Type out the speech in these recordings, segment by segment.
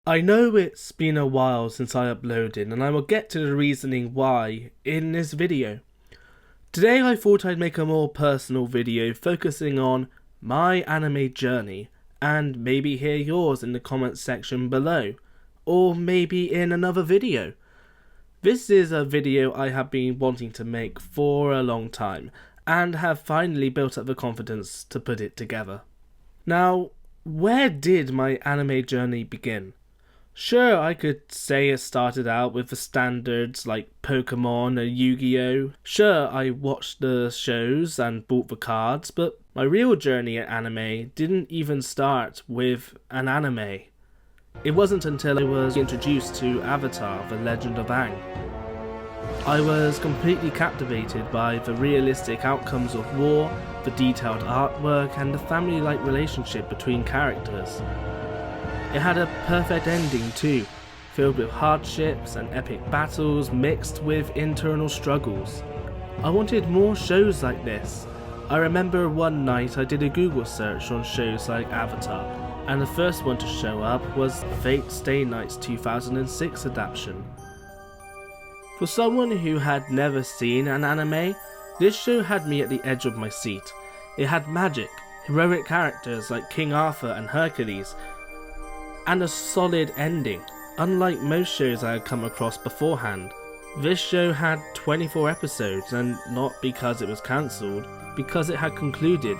I know it's been a while since I uploaded, and I will get to the reasoning why in this video. Today I thought I'd make a more personal video focusing on my anime journey, and maybe hear yours in the comments section below, or maybe in another video. This is a video I have been wanting to make for a long time, and have finally built up the confidence to put it together. Now, where did my anime journey begin? Sure, I could say it started out with the standards like Pokemon and Yu-Gi-Oh! Sure, I watched the shows and bought the cards, but my real journey at anime didn't even start with an anime. It wasn't until I was introduced to Avatar: The Legend of Aang. I was completely captivated by the realistic outcomes of war, the detailed artwork, and the family-like relationship between characters. It had a perfect ending too, filled with hardships and epic battles mixed with internal struggles. I wanted more shows like this. I remember one night I did a Google search on shows like Avatar, and the first one to show up was Fate Stay Night's 2006 adaptation. For someone who had never seen an anime, this show had me at the edge of my seat. It had magic, heroic characters like King Arthur and Hercules, and a solid ending. Unlike most shows I had come across beforehand, this show had 24 episodes, and not because it was cancelled, because it had concluded.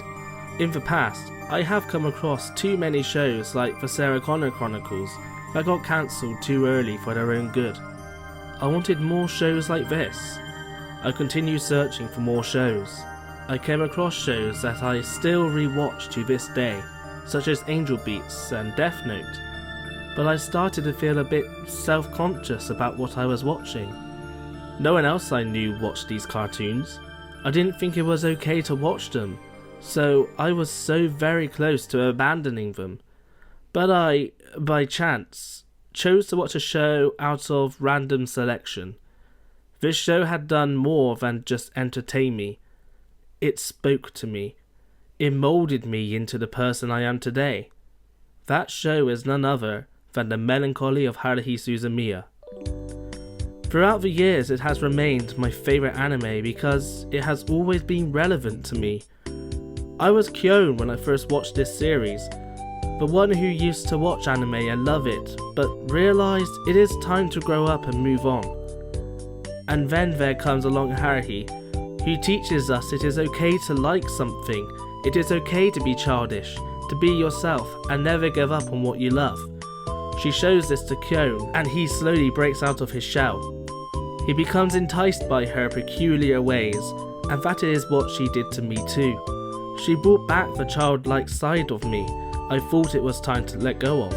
In the past, I have come across too many shows like the Sarah Connor Chronicles that got cancelled too early for their own good. I wanted more shows like this. I continued searching for more shows. I came across shows that I still rewatch to this day, such as Angel Beats and Death Note. But I started to feel a bit self-conscious about what I was watching. No one else I knew watched these cartoons. I didn't think it was okay to watch them, so I was so very close to abandoning them. But I, by chance, chose to watch a show out of random selection. This show had done more than just entertain me. It spoke to me. It moulded me into the person I am today. That show is none other than The Melancholy of Haruhi Suzumiya. Throughout the years it has remained my favourite anime because it has always been relevant to me. I was Kyon when I first watched this series, the one who used to watch anime and love it, but realised it is time to grow up and move on. And then there comes along Haruhi, who teaches us it is okay to like something, it is okay to be childish, to be yourself and never give up on what you love. She shows this to Kyon, and he slowly breaks out of his shell. He becomes enticed by her peculiar ways, and that is what she did to me too. She brought back the childlike side of me I thought it was time to let go of.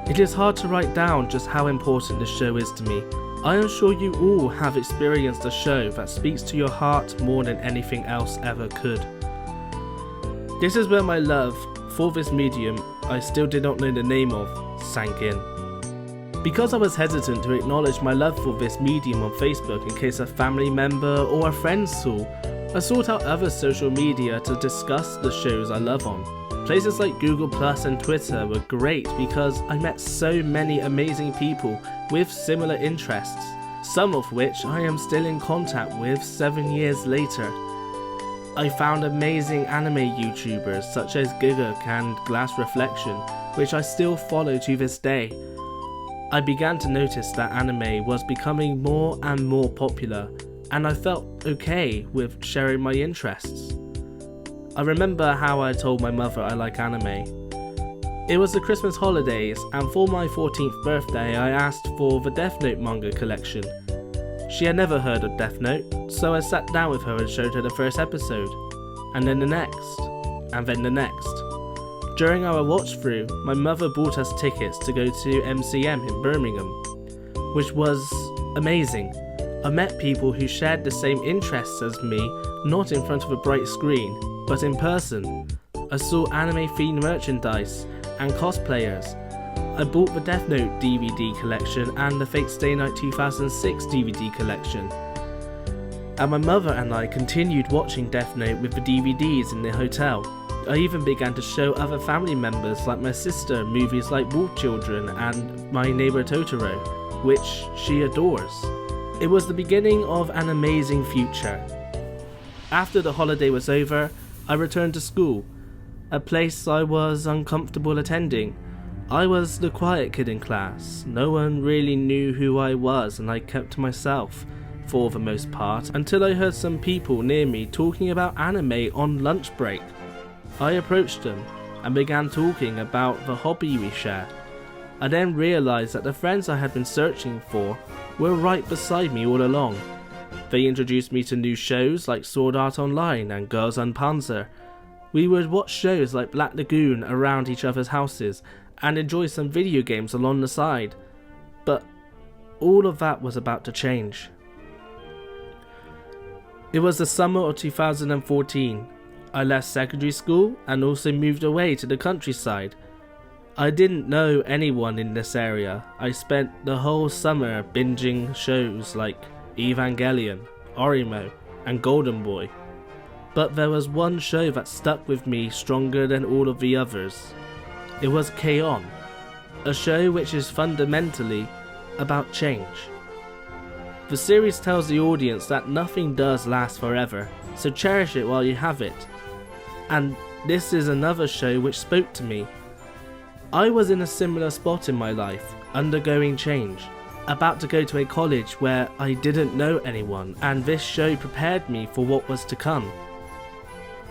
It is hard to write down just how important this show is to me. I am sure you all have experienced a show that speaks to your heart more than anything else ever could. This is where my love for this medium I still did not know the name of sank in. Because I was hesitant to acknowledge my love for this medium on Facebook in case a family member or a friend saw, I sought out other social media to discuss the shows I love on. Places like Google Plus and Twitter were great because I met so many amazing people with similar interests, some of which I am still in contact with 7 years later. I found amazing anime YouTubers such as Guguk and Glass Reflection, which I still follow to this day. I began to notice that anime was becoming more and more popular, and I felt okay with sharing my interests. I remember how I told my mother I like anime. It was the Christmas holidays, and for my 14th birthday I asked for the Death Note manga collection. She had never heard of Death Note, so I sat down with her and showed her the first episode, and then the next, and then the next. During our watch through, my mother bought us tickets to go to MCM in Birmingham, which was amazing. I met people who shared the same interests as me, not in front of a bright screen, but in person. I saw anime themed merchandise and cosplayers. I bought the Death Note DVD collection and the Fate Stay Night 2006 DVD collection. And my mother and I continued watching Death Note with the DVDs in the hotel. I even began to show other family members like my sister movies like Wolf Children and My Neighbor Totoro, which she adores. It was the beginning of an amazing future. After the holiday was over, I returned to school, a place I was uncomfortable attending. I was the quiet kid in class. No one really knew who I was and I kept to myself, for the most part, until I heard some people near me talking about anime on lunch break. I approached them and began talking about the hobby we share. I then realised that the friends I had been searching for were right beside me all along. They introduced me to new shows like Sword Art Online and Girls und Panzer. We would watch shows like Black Lagoon around each other's houses and enjoy some video games along the side. But all of that was about to change. It was the summer of 2014. I left secondary school and also moved away to the countryside. I didn't know anyone in this area. I spent the whole summer binging shows like Evangelion, Orimo, and Golden Boy. But there was one show that stuck with me stronger than all of the others. It was K-On!, a show which is fundamentally about change. The series tells the audience that nothing does last forever, so cherish it while you have it. And this is another show which spoke to me. I was in a similar spot in my life, undergoing change, about to go to a college where I didn't know anyone, and this show prepared me for what was to come.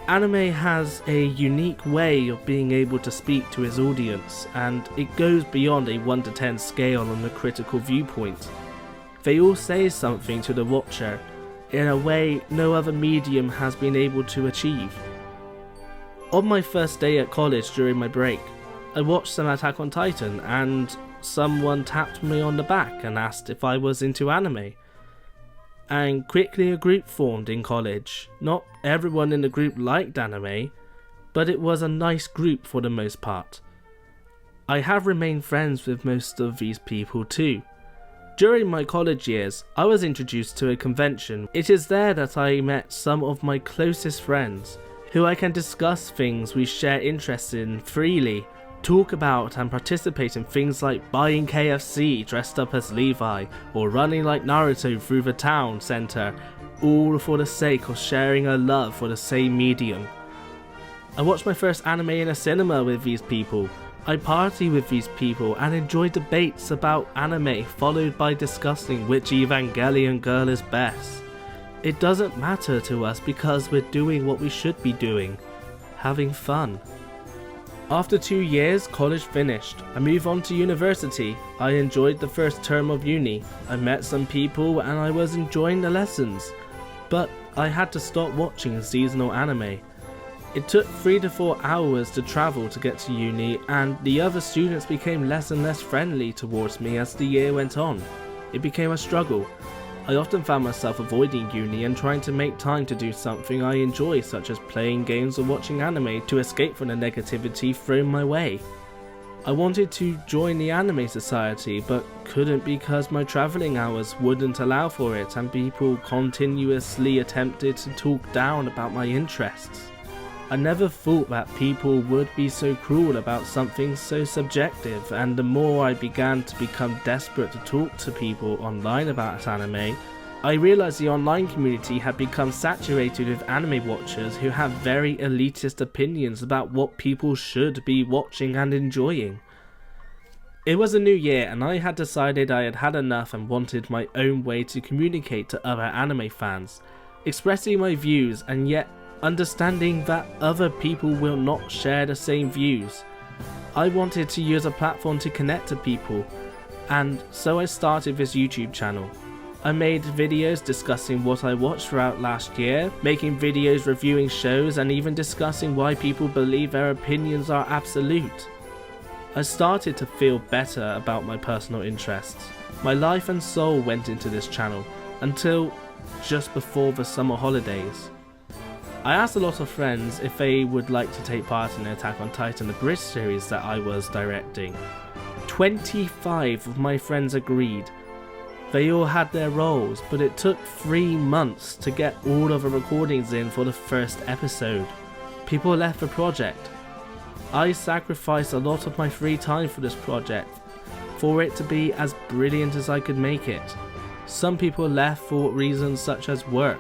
Anime has a unique way of being able to speak to its audience, and it goes beyond a 1 to 10 scale on the critical viewpoint. They all say something to the watcher in a way no other medium has been able to achieve. On my first day at college during my break, I watched some Attack on Titan and someone tapped me on the back and asked if I was into anime. And quickly a group formed in college. Not everyone in the group liked anime, but it was a nice group for the most part. I have remained friends with most of these people too. During my college years, I was introduced to a convention. It is there that I met some of my closest friends, who I can discuss things we share interests in freely, talk about and participate in things like buying KFC dressed up as Levi, or running like Naruto through the town centre, all for the sake of sharing a love for the same medium. I watched my first anime in a cinema with these people. I party with these people and enjoy debates about anime, followed by discussing which Evangelion girl is best. It doesn't matter to us because we're doing what we should be doing, having fun. After 2 years, college finished. I moved on to university. I enjoyed the first term of uni. I met some people and I was enjoying the lessons. But I had to stop watching seasonal anime. It took 3 to 4 hours to travel to get to uni, and the other students became less and less friendly towards me as the year went on. It became a struggle. I often found myself avoiding uni and trying to make time to do something I enjoy, such as playing games or watching anime, to escape from the negativity thrown my way. I wanted to join the anime society but couldn't because my travelling hours wouldn't allow for it, and people continuously attempted to talk down about my interests. I never thought that people would be so cruel about something so subjective, and the more I began to become desperate to talk to people online about anime, I realised the online community had become saturated with anime watchers who have very elitist opinions about what people should be watching and enjoying. It was a new year and I had decided I had had enough and wanted my own way to communicate to other anime fans, expressing my views and yet understanding that other people will not share the same views. I wanted to use a platform to connect to people, and so I started this YouTube channel. I made videos discussing what I watched throughout last year, making videos reviewing shows, and even discussing why people believe their opinions are absolute. I started to feel better about my personal interests. My life and soul went into this channel until just before the summer holidays. I asked a lot of friends if they would like to take part in the Attack on Titan, the British series that I was directing. 25 of my friends agreed. They all had their roles, but it took 3 months to get all of the recordings in for the first episode. People left the project. I sacrificed a lot of my free time for this project, for it to be as brilliant as I could make it. Some people left for reasons such as work,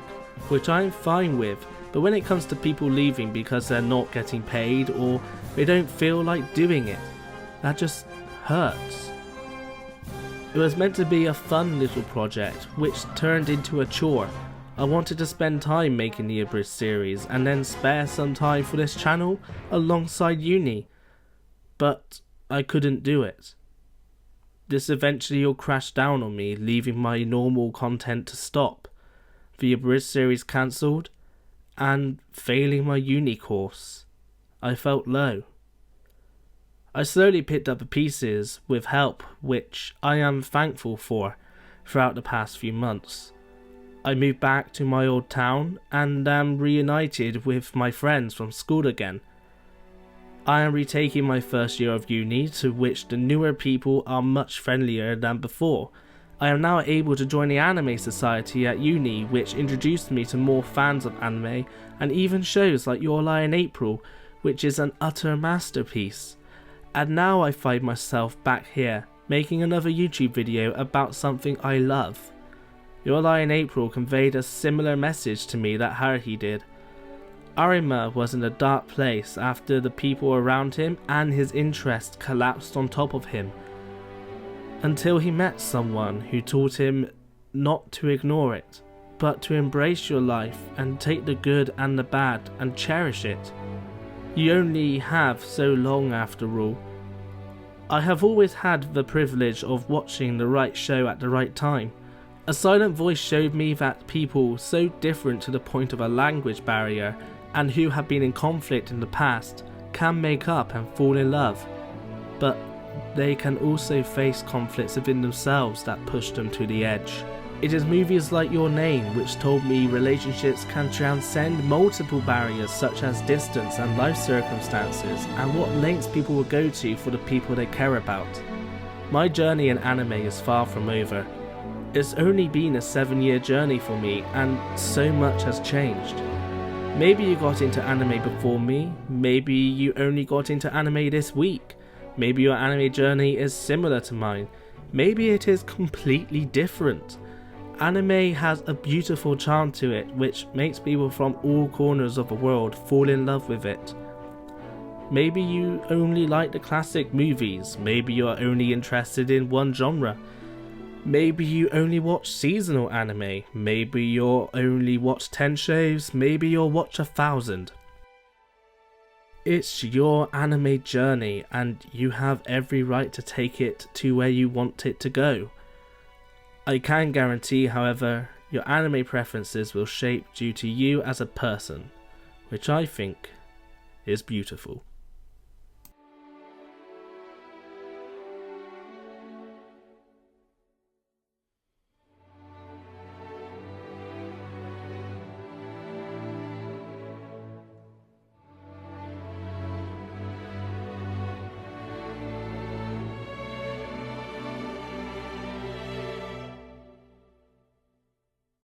which I'm fine with, but when it comes to people leaving because they're not getting paid or they don't feel like doing it, that just hurts. It was meant to be a fun little project, which turned into a chore. I wanted to spend time making the Abridged series and then spare some time for this channel alongside uni, but I couldn't do it. This eventually all crashed down on me, leaving my normal content to stop, the Abridged series cancelled, and failing my uni course. I felt low. I slowly picked up the pieces with help, which I am thankful for throughout the past few months. I moved back to my old town and am reunited with my friends from school again. I am retaking my first year of uni, to which the newer people are much friendlier than before. I am now able to join the anime society at uni, which introduced me to more fans of anime and even shows like Your Lie in April, which is an utter masterpiece. And now I find myself back here, making another YouTube video about something I love. Your Lie in April conveyed a similar message to me that Haruhi did. Arima was in a dark place after the people around him and his interest collapsed on top of him, until he met someone who taught him not to ignore it, but to embrace your life and take the good and the bad and cherish it. You only have so long after all. I have always had the privilege of watching the right show at the right time. A silent voice showed me that people so different to the point of a language barrier and who have been in conflict in the past can make up and fall in love, but they can also face conflicts within themselves that push them to the edge. It is movies like Your Name which told me relationships can transcend multiple barriers such as distance and life circumstances, and what lengths people will go to for the people they care about. My journey in anime is far from over. It's only been a 7-year journey for me and so much has changed. Maybe you got into anime before me, maybe you only got into anime this week, maybe your anime journey is similar to mine, maybe it is completely different. Anime has a beautiful charm to it which makes people from all corners of the world fall in love with it. Maybe you only like the classic movies, maybe you are only interested in one genre. Maybe you only watch seasonal anime, maybe you'll only watch 10 shows, maybe you'll watch 1,000. It's your anime journey and you have every right to take it to where you want it to go. I can guarantee, however, your anime preferences will shape due to you as a person, which I think is beautiful.